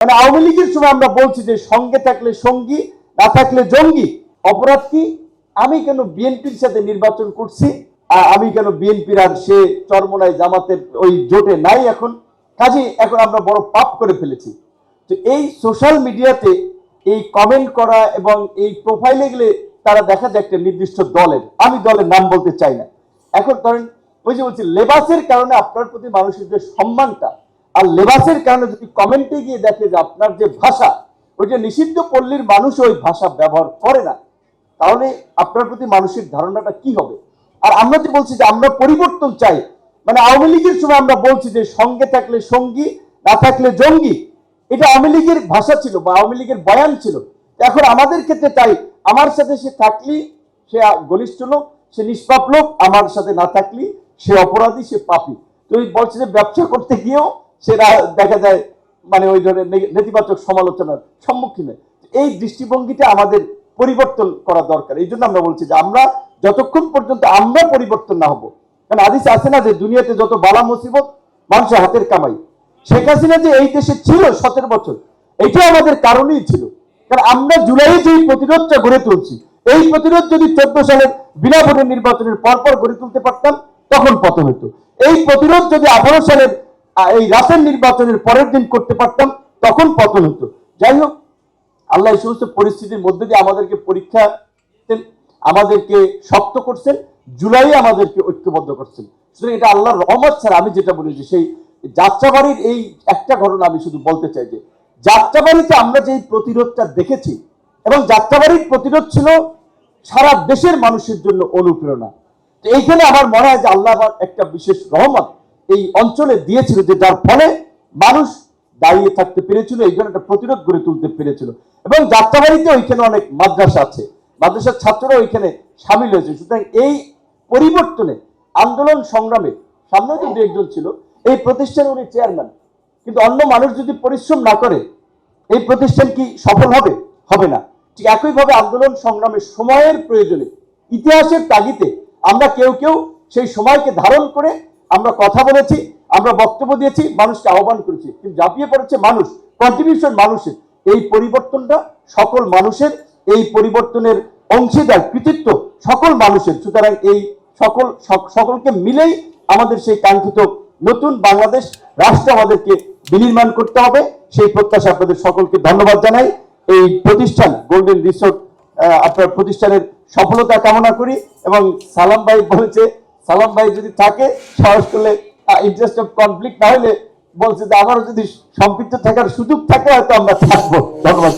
মানে আওয়ামী লীগের সময় আমরা বলছি যে সঙ্গে থাকলে সঙ্গী, না থাকলে জঙ্গি। অপরাধ কি? আমি কেন বিএনপির সাথে নির্বাচন করছি, আমি কেন বিএনপির আর সে চরমনায় জামাতের ওই জোটে নাই এখন, কাজে এখন আমরা বড় পাপ করে ফেলেছি। তো এই সোশ্যাল মিডিয়াতে এই কমেন্ট করা এবং এই প্রোফাইলে গেলে তারা দেখা যায় একটা নির্দিষ্ট দলের, আমি দলের নাম বলতে চাই না। এখন ধরেন ওই যে বলছি লেবাসের কারণে আপনার প্রতি মানুষের যে সম্মানটা, আর লেবাসের কারণে যদি কমেন্টে গিয়ে দেখে যে আপনার যে ভাষা ওইটা নিষিদ্ধ পল্লীর মানুষ ওই ভাষা ব্যবহার করে না, তাহলে আপনার প্রতি মানুষের ধারণাটা কি হবে? আর আমরা যে বলছি যে আমরা পরিবর্তন চাই, মানে আওয়ামী লীগের সময় আমরা বলছি যে সঙ্গে থাকলে সঙ্গী, না থাকলে জঙ্গি, এটা আওয়ামী লীগের ভাষা ছিল বা আওয়ামী লীগের বয়ান ছিল। এখন আমাদের ক্ষেত্রে চাই আমার সাথে সে থাকলি সে ঘনিষ্ঠ লোক, সে নিষ্পাপ লোক, আমার সাথে না থাকলি সে অপরাধী, সে পাপী। তো বলছে যে ব্যবসা করতে গিয়েও সেটা দেখা যায় মানে ওই ধরনের নেতিবাচক সমালোচনার সম্মুখীন হয়। এই দৃষ্টিভঙ্গিটা আমাদের পরিবর্তন করা দরকার। এই জন্য আমরা বলছি যে আমরা যতক্ষণ পর্যন্ত আমরা পরিবর্তন না হবো, কারণ হাদিসে আছে না যে দুনিয়াতে যত বালা মুসিবত মানুষের হাতের কামাই। শেখ হাসিনা যে এই দেশে ছিল 17 বছর, এটা আমাদের কারণেই ছিল। কারণ আমরা জুলাইয়ে যে প্রতিরোধটা গড়ে তুলছি, এই প্রতিরোধ যদি 14 সালের বিনা ভোটের নির্বাচনের পরপর গড়ে তুলতে পারতাম তখন পতন হতো। এই প্রতিরোধ যদি 18 সালের এই রাতের নির্বাচনের পরের দিন করতে পারতাম তখন পতন হতো। যাই হোক, আল্লাহ এই সমস্ত পরিস্থিতির মধ্যে দিয়ে আমাদেরকে পরীক্ষা, আমাদেরকে শক্ত করছেন, জুলাই আমাদেরকে ঐক্যবদ্ধ করছেন। সুতরাং এটা আল্লাহর রহমত ছাড়া আমি যেটা বলি যে সেই যাত্রাবাড়ির এই একটা ঘটনা আমি শুধু বলতে চাই যে যাত্রাবাড়িতে আমরা যে প্রতিরোধটা দেখেছি এবং যাত্রাবাড়ির প্রতিরোধ ছিল সারা দেশের মানুষের জন্য অনুপ্রেরণা। তো এইখানে আমার মনে হয় যে আল্লাহ একটা বিশেষ রহমত এই অঞ্চলে দিয়েছিল, যে যার ফলে মানুষ দাঁড়িয়ে থাকতে পেরেছিল, এই জন্য একটা প্রতিরোধ গড়ে তুলতে পেরেছিল। এবং যাত্রাবাড়িতে ওইখানে অনেক মাদ্রাসা আছে, মাদ্রাসার ছাত্ররা ওইখানে সামিল হয়েছে। সুতরাং এই পরিবর্তনে আন্দোলন সংগ্রামে সামনে কিন্তু একজন ছিল, এই প্রতিষ্ঠানে উনি চেয়ারম্যান, কিন্তু অন্য মানুষ যদি পরিশ্রম না করে এই প্রতিষ্ঠান কি সফল হবে? হবে না। ঠিক একইভাবে আন্দোলন সংগ্রামের সময়ের প্রয়োজনে ইতিহাসের তাগিদে আমরা কেউ কেউ সেই সময়কে ধারণ করে আমরা কথা বলেছি, আমরা বক্তব্য দিয়েছি, মানুষকে আহ্বান করেছি, কিন্তু ঝাঁপিয়ে পড়েছে মানুষ, কন্ট্রিবিউশন মানুষের। এই পরিবর্তনটা সকল মানুষের, এই পরিবর্তনের অংশীদার কৃতিত্ব সকল মানুষের। সুতরাং এই সকলকে মিলেই আমাদের সেই কাঙ্ক্ষিত নতুন বাংলাদেশ রাষ্ট্র আমাদেরকে বিনির্মাণ করতে হবে। সেই প্রত্যাশা আপনাদের সকলকে ধন্যবাদ জানাই। এই প্রতিষ্ঠান গোল্ডেন রিসোর্ট আপনার প্রতিষ্ঠানের সফলতা কামনা করি। এবং সালাম ভাই বলেছে, সালাম ভাই যদি থাকে সাহস করলে ইন্টারেস্ট অফ কনফ্লিক্ট না হলে বলছে যে আমারও যদি সম্পৃক্ত থাকার সুযোগ থাকে হয়তো আমরা থাকবো। ধন্যবাদ।